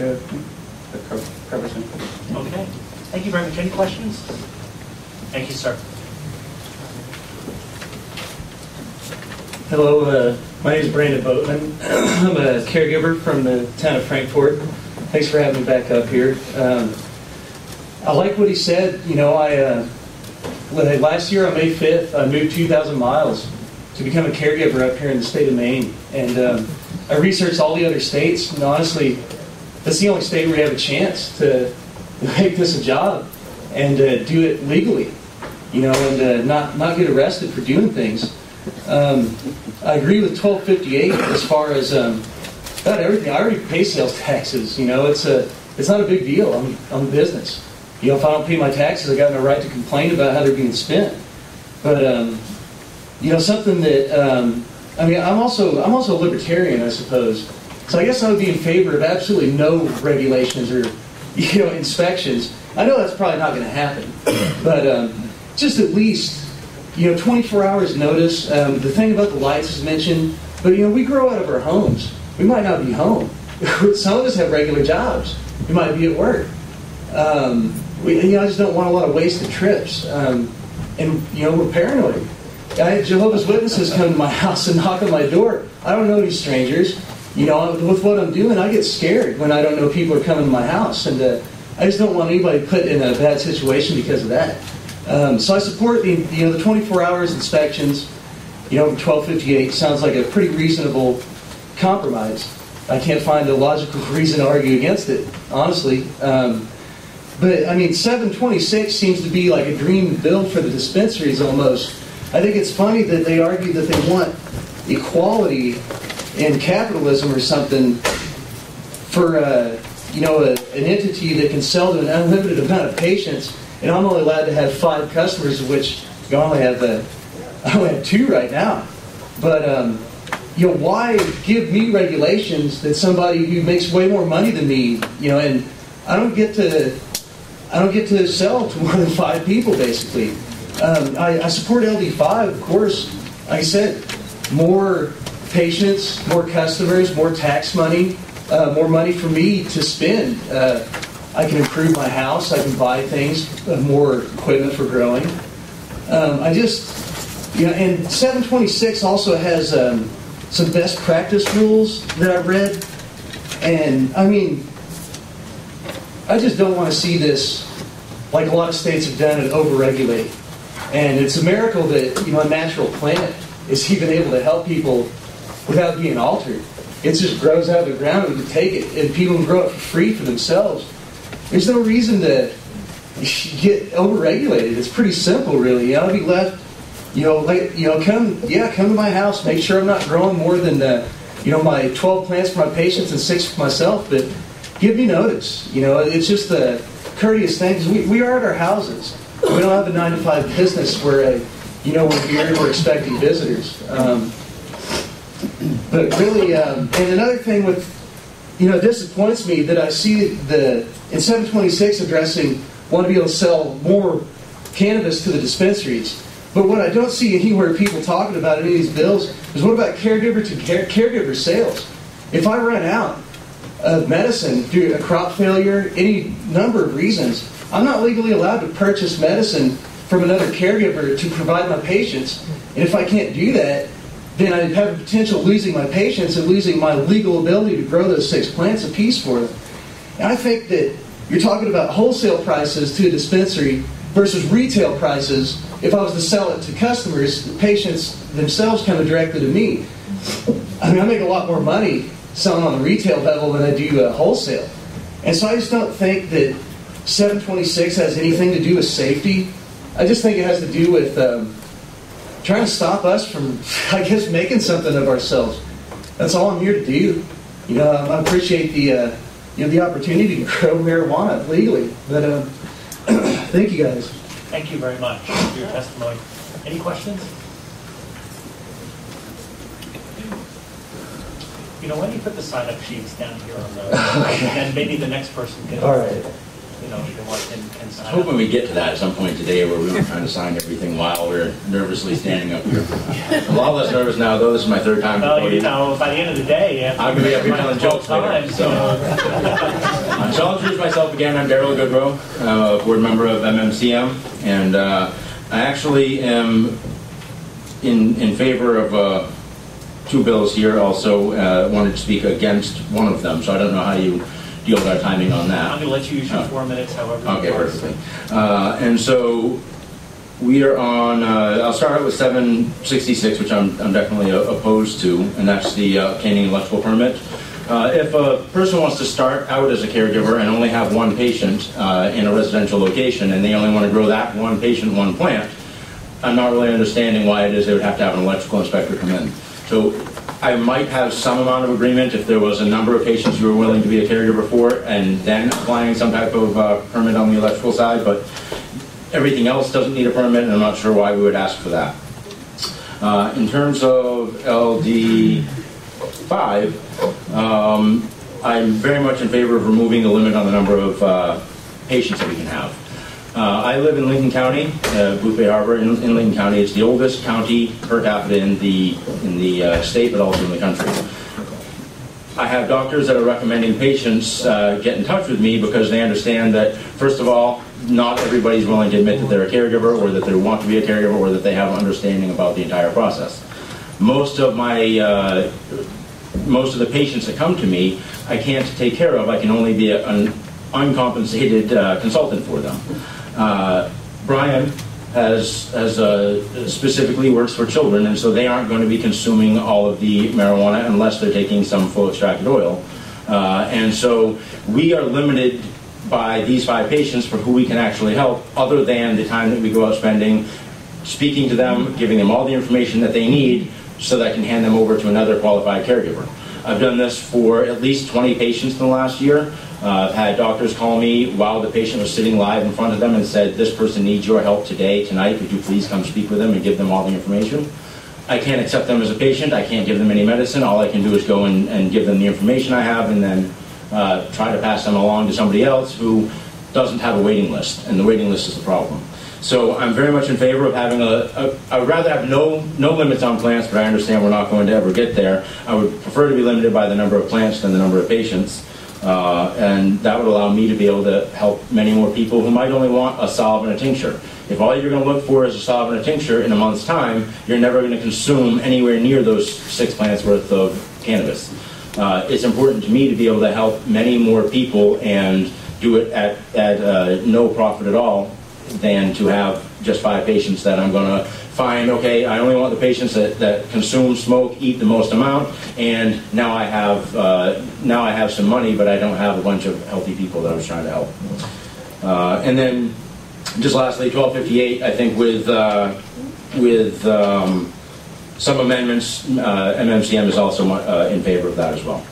the provision. Okay. Thank you very much. Any questions? Thank you, sir. Hello, my name is Brandon Boatman. I'm a caregiver from the town of Frankfort. Thanks for having me back up here. I like what he said. You know, last year on May 5th, I moved 2,000 miles to become a caregiver up here in the state of Maine. And I researched all the other states, and honestly, that's the only state where you have a chance to make this a job and do it legally, you know, and not get arrested for doing things. I agree with 1258 as far as about everything. I already pay sales taxes. You know, it's not a big deal. I'm a business. You know, if I don't pay my taxes, I got no right to complain about how they're being spent. But you know, something that I mean, I'm also a libertarian, I suppose. So I guess I would be in favor of absolutely no regulations or, you know, inspections. I know that's probably not going to happen, but just at least, you know, 24 hours notice. The thing about the lights is mentioned, but you know, we grow out of our homes. We might not be home. Some of us have regular jobs. We might be at work. You know, I just don't want a lot of wasted trips. And you know, we're paranoid. I had Jehovah's Witnesses come to my house and knock on my door. I don't know these strangers. You know, with what I'm doing, I get scared when I don't know people are coming to my house, and I just don't want anybody put in a bad situation because of that. So I support the 24 hours inspections. You know, 1258 sounds like a pretty reasonable compromise. I can't find a logical reason to argue against it, honestly. But I mean, 726 seems to be like a dream bill for the dispensaries almost. I think it's funny that they argue that they want equality in capitalism or something for you know, an entity that can sell to an unlimited amount of patients. And I'm only allowed to have 5 customers, of which I only have 2 right now. But you know, why give me regulations that somebody who makes way more money than me, you know, and I don't get to sell to more than 5 people, basically. I support LD5, of course. Like I said, more patients, more customers, more tax money, more money for me to spend. I can improve my house. I can buy things, more equipment for growing. I just, you know, and 726 also has some best practice rules that I've read. And, I mean, I just don't want to see this, like a lot of states have done, and overregulate. And it's a miracle that, you know, a natural plant is even able to help people without being altered. It just grows out of the ground, and we can take it, and people can grow it for free for themselves. There's no reason to get overregulated. It's pretty simple, really. You know, I'll be left, you know, like, you know, come to my house. Make sure I'm not growing more than you know, my 12 plants for my patients and 6 for myself. But give me notice. You know, it's just a courteous thing, because we are at our houses. We don't have a 9-to-5 business where you know, we're here, we're expecting visitors. But really, and another thing with, you know, it disappoints me that I see in 726 addressing want to be able to sell more cannabis to the dispensaries. But what I don't see anywhere people talking about any of these bills is what about caregiver to caregiver sales? If I run out of medicine due to a crop failure, any number of reasons, I'm not legally allowed to purchase medicine from another caregiver to provide my patients. And if I can't do that, then I have the potential of losing my patients and losing my legal ability to grow those 6 plants apiece for them. And I think that you're talking about wholesale prices to a dispensary versus retail prices. If I was to sell it to customers, the patients themselves coming directly to me. I mean, I make a lot more money selling on the retail level than I do wholesale. And so I just don't think that 726 has anything to do with safety. I just think it has to do with trying to stop us from, I guess, making something of ourselves. That's all I'm here to do. You know, I appreciate the you know, the opportunity to grow marijuana legally. But thank you guys. Thank you very much for your testimony. Any questions? You know, when you put the sign-up sheets down here on the, okay. and maybe the next person can. All right. you want can I was sign hoping up. we get to that at some point today where we weren't trying to sign everything while we're nervously standing up here. I'm a lot less nervous now, though. This is my third time Well, before you you. know, by the end of the day, after I'm going to be up here telling jokes later. times, So. So I'll introduce myself again. I'm Daryl Goodrow, board member of MMCM, and I actually am in favor of two bills here. Also wanted to speak against one of them, so I don't know how you deal with our timing on that. I'm going to let you use your 4 minutes, however. Okay, perfectly. And so we are on, I'll start out with 766, which I'm definitely opposed to, and that's the obtaining electrical permit. If a person wants to start out as a caregiver and only have one patient in a residential location, and they only want to grow that one patient, one plant, I'm not really understanding why it is they would have to have an electrical inspector come in. So I might have some amount of agreement if there was a number of patients you were willing to be a caregiver for, and then applying some type of permit on the electrical side, but everything else doesn't need a permit, and I'm not sure why we would ask for that. In terms of LD5, I'm very much in favor of removing the limit on the number of patients that we can have. I live in Lincoln County, Booth Bay Harbor in Lincoln County. It's the oldest county per capita in the state, but also in the country. I have doctors that are recommending patients get in touch with me because they understand that, first of all, not everybody's willing to admit that they're a caregiver or that they want to be a caregiver or that they have an understanding about the entire process. Most of the patients that come to me, I can't take care of. I can only be an uncompensated consultant for them. Brian specifically works for children, and so they aren't going to be consuming all of the marijuana unless they're taking some full extracted oil. And so we are limited by these 5 patients for who we can actually help, other than the time that we go out spending speaking to them, giving them all the information that they need so that I can hand them over to another qualified caregiver. I've done this for at least 20 patients in the last year. I've had doctors call me while the patient was sitting live in front of them and said, "This person needs your help today, tonight. Could you please come speak with them and give them all the information?" I can't accept them as a patient. I can't give them any medicine. All I can do is go and give them the information I have and then try to pass them along to somebody else who doesn't have a waiting list, and the waiting list is the problem. So I'm very much in favor of having I would rather have no limits on plants, but I understand we're not going to ever get there. I would prefer to be limited by the number of plants than the number of patients. And that would allow me to be able to help many more people who might only want a solve and a tincture. If all you're going to look for is a solve and a tincture in a month's time, you're never going to consume anywhere near those 6 plants worth of cannabis. It's important to me to be able to help many more people and do it at no profit at all than to have just 5 patients that I'm going to find, okay, I only want the patients that consume, smoke, eat the most amount, and now I have some money, but I don't have a bunch of healthy people that I was trying to help. And then, just lastly, 1258, I think with some amendments, MMCM is also in favor of that as well.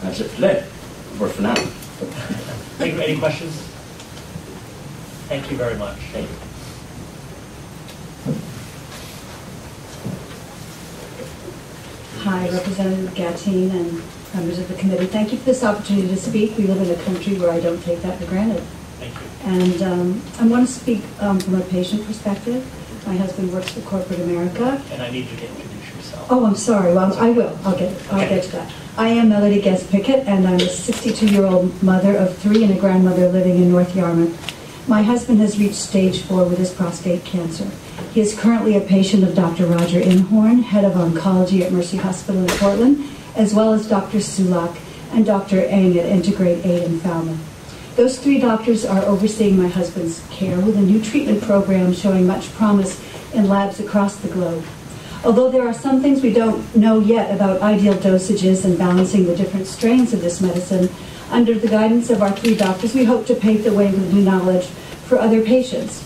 That's it for today, or for now. Any questions? Thank you very much. Thank you. Hi, Representative Gatine and members of the committee. Thank you for this opportunity to speak. We live in a country where I don't take that for granted. Thank you. And I want to speak from a patient perspective. My husband works for corporate America. And I need you to introduce yourself. Oh, I'm sorry. Well, I will. I'll get to that. I am Melody Guest Pickett, and I'm a 62-year-old mother of 3 and a grandmother living in North Yarmouth. My husband has reached stage 4 with his prostate cancer. He is currently a patient of Dr. Roger Inhorn, head of oncology at Mercy Hospital in Portland, as well as Dr. Sulak and Dr. Eng at Integrate 8 in Falmouth. Those 3 doctors are overseeing my husband's care with a new treatment program showing much promise in labs across the globe. Although there are some things we don't know yet about ideal dosages and balancing the different strains of this medicine, under the guidance of our 3 doctors, we hope to pave the way with new knowledge for other patients.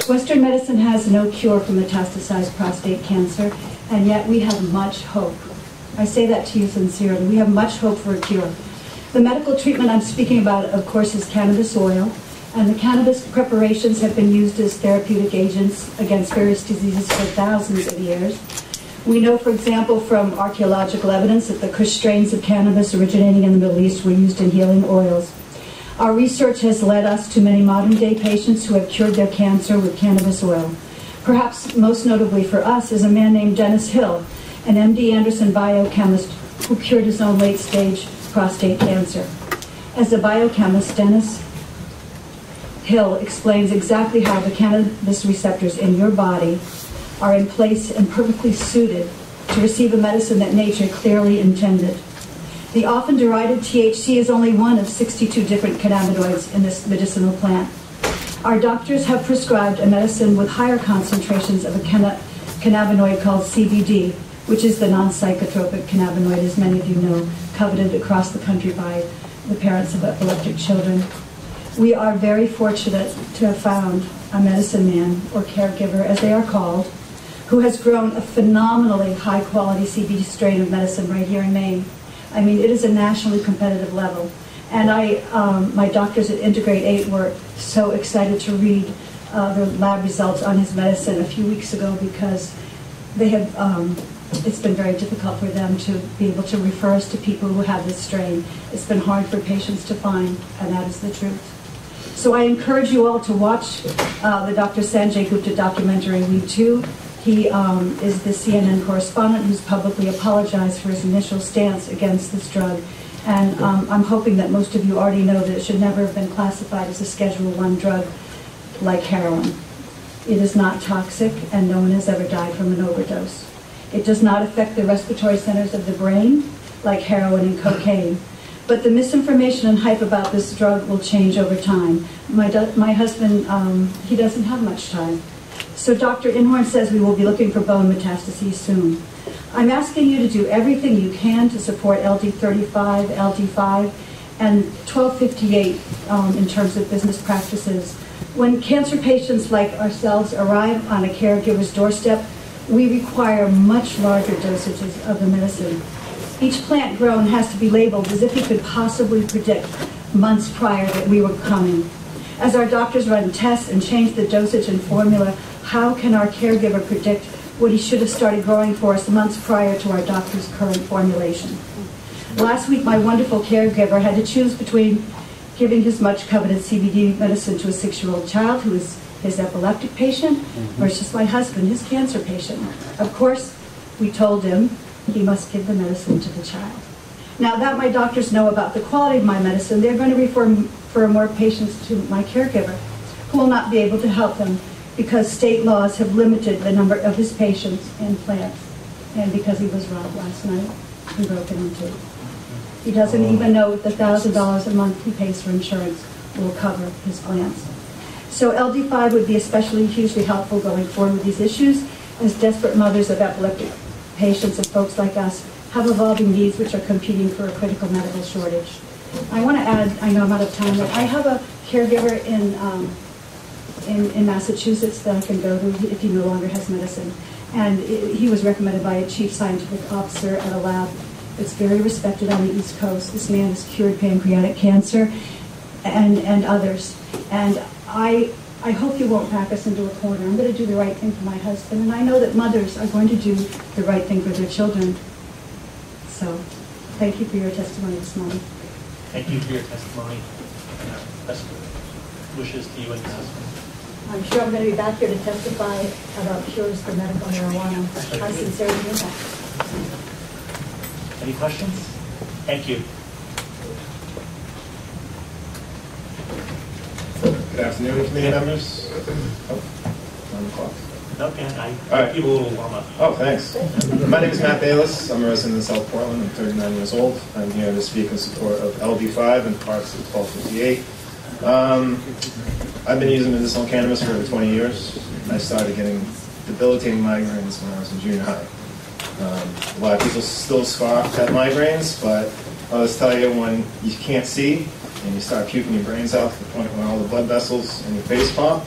Western medicine has no cure for metastasized prostate cancer, and yet we have much hope. I say that to you sincerely. We have much hope for a cure. The medical treatment I'm speaking about, of course, is cannabis oil, and the cannabis preparations have been used as therapeutic agents against various diseases for thousands of years. We know, for example, from archaeological evidence that the Kush strains of cannabis originating in the Middle East were used in healing oils. Our research has led us to many modern-day patients who have cured their cancer with cannabis oil. Perhaps most notably for us is a man named Dennis Hill, an MD Anderson biochemist who cured his own late-stage prostate cancer. As a biochemist, Dennis Hill explains exactly how the cannabis receptors in your body are in place and perfectly suited to receive a medicine that nature clearly intended. The often derided THC is only one of 62 different cannabinoids in this medicinal plant. Our doctors have prescribed a medicine with higher concentrations of a cannabinoid called CBD, which is the non-psychotropic cannabinoid, as many of you know, coveted across the country by the parents of epileptic children. We are very fortunate to have found a medicine man, or caregiver as they are called, who has grown a phenomenally high-quality CBD strain of medicine right here in Maine. I mean, it is a nationally competitive level. And my doctors at Integrate 8 were so excited to read the lab results on his medicine a few weeks ago because they have, it's been very difficult for them to be able to refer us to people who have this strain. It's been hard for patients to find, and that is the truth. So I encourage you all to watch the Dr. Sanjay Gupta documentary, We Too. He is the CNN correspondent who's publicly apologized for his initial stance against this drug. And I'm hoping that most of you already know that it should never have been classified as a Schedule I drug like heroin. It is not toxic, and no one has ever died from an overdose. It does not affect the respiratory centers of the brain like heroin and cocaine. But the misinformation and hype about this drug will change over time. My husband, he doesn't have much time. So Dr. Inhorn says we will be looking for bone metastases soon. I'm asking you to do everything you can to support LD35, LD5, and 1258 in terms of business practices. When cancer patients like ourselves arrive on a caregiver's doorstep, we require much larger dosages of the medicine. Each plant grown has to be labeled as if he could possibly predict months prior that we were coming. As our doctors run tests and change the dosage and formula, how can our caregiver predict what he should have started growing for us months prior to our doctor's current formulation? Last week, my wonderful caregiver had to choose between giving his much-coveted CBD medicine to a 6-year-old child who is his epileptic patient versus my husband, his cancer patient. Of course, we told him he must give the medicine to the child. Now that my doctors know about the quality of my medicine, they're going to refer more patients to my caregiver, who will not be able to help them because state laws have limited the number of his patients and plants, and because he was robbed last night and broken into. He doesn't even know the $1,000 a month he pays for insurance will cover his plants. So LD5 would be especially hugely helpful going forward with these issues, as desperate mothers of epileptic patients and folks like us have evolving needs which are competing for a critical medical shortage. I want to add, I know I'm out of time, but I have a caregiver in Massachusetts that I can go to if he no longer has medicine. And he was recommended by a chief scientific officer at a lab that's very respected on the East Coast. This man has cured pancreatic cancer and others. And I hope you won't pack us into a corner. I'm going to do the right thing for my husband, and I know that mothers are going to do the right thing for their children. So, thank you for your testimony this morning. Thank you for your testimony. Best wishes to you and your husband. I'm sure I'm going to be back here to testify about cures for medical marijuana. I sincerely mean that. Any questions? Thank you. Good afternoon, committee members. Oh, 9 o'clock. Okay, All right. Give a little warm up. Oh, thanks. My name is Matt Bayless. I'm a resident in South Portland. I'm 39 years old. I'm here to speak in support of LD5 and parts of 1258. I've been using medicinal cannabis for over 20 years. I started getting debilitating migraines when I was in junior high. A lot of people still scoff at migraines, but I'll just tell you, when you can't see and you start puking your brains out to the point where all the blood vessels in your face pop,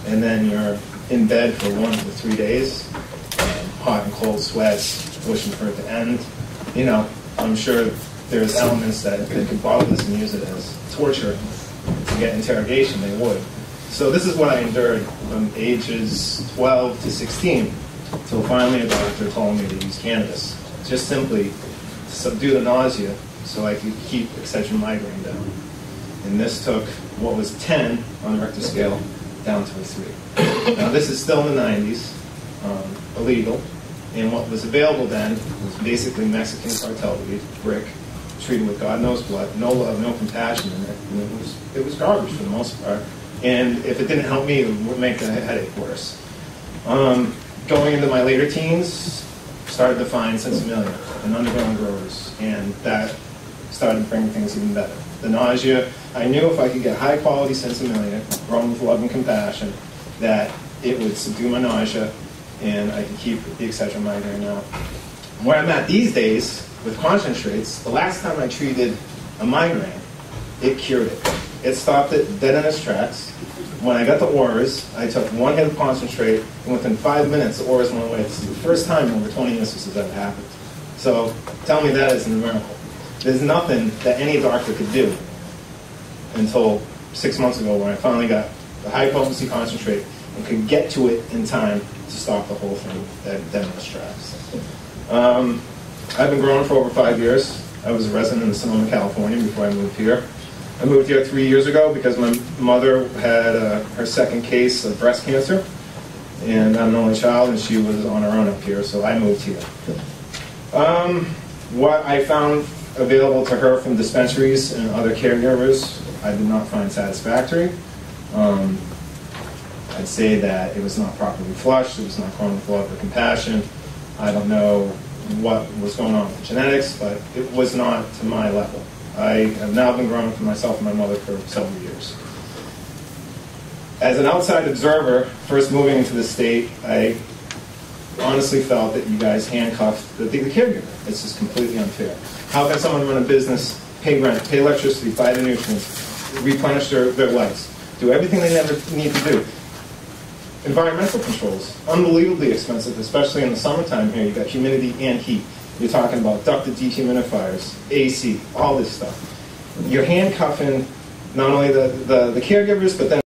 and then you're in bed for 1 to 3 days, hot and cold sweats, wishing for it to end. You know, I'm sure there's elements that if they could bottle this and use it as torture to get interrogation, they would. So this is what I endured from ages 12 to 16, until finally a doctor told me to use cannabis, just simply to subdue the nausea so I could keep excessive migraine down. And this took what was 10 on the Richter scale down to a 3. Now this is still in the 90s, illegal. And what was available then was basically Mexican cartel weed, brick, treated with God knows what, no love, no compassion in it. And it was garbage for the most part. And if it didn't help me, it would make the headache worse. Going into my later teens, started to find Sensimilia and underground growers, and that started bringing things even better. The nausea, I knew if I could get high quality Sensimilia, grown with love and compassion, that it would subdue my nausea and I could keep the Excedrin migraine out. Where I'm at these days with concentrates, the last time I treated a migraine, it cured it. It stopped it dead in its tracks. When I got the auras, I took one hit of concentrate, and within 5 minutes, the auras went away. This is the first time in over 20 years this has ever happened. So tell me that isn't a miracle. There's nothing that any doctor could do until 6 months ago when I finally got the high potency concentrate and could get to it in time to stop the whole thing dead in its tracks. I've been growing for over 5 years. I was a resident in Sonoma, California before I moved here. I moved here 3 years ago because my mother had her second case of breast cancer, and I'm an only child, and she was on her own up here, so I moved here. What I found available to her from dispensaries and other caregivers, I did not find satisfactory. I'd say that it was not properly flushed, it was not grown with love or compassion. I don't know what was going on with genetics, but it was not to my level. I have now been growing for myself and my mother for several years. As an outside observer, first moving into the state, I honestly felt that you guys handcuffed the caregiver. It's just completely unfair. How can someone run a business, pay rent, pay electricity, buy the nutrients, replenish their lights, do everything they never need to do? Environmental controls, unbelievably expensive, especially in the summertime here. You've got humidity and heat. You're talking about ducted dehumidifiers, AC, all this stuff. You're handcuffing not only the caregivers, but then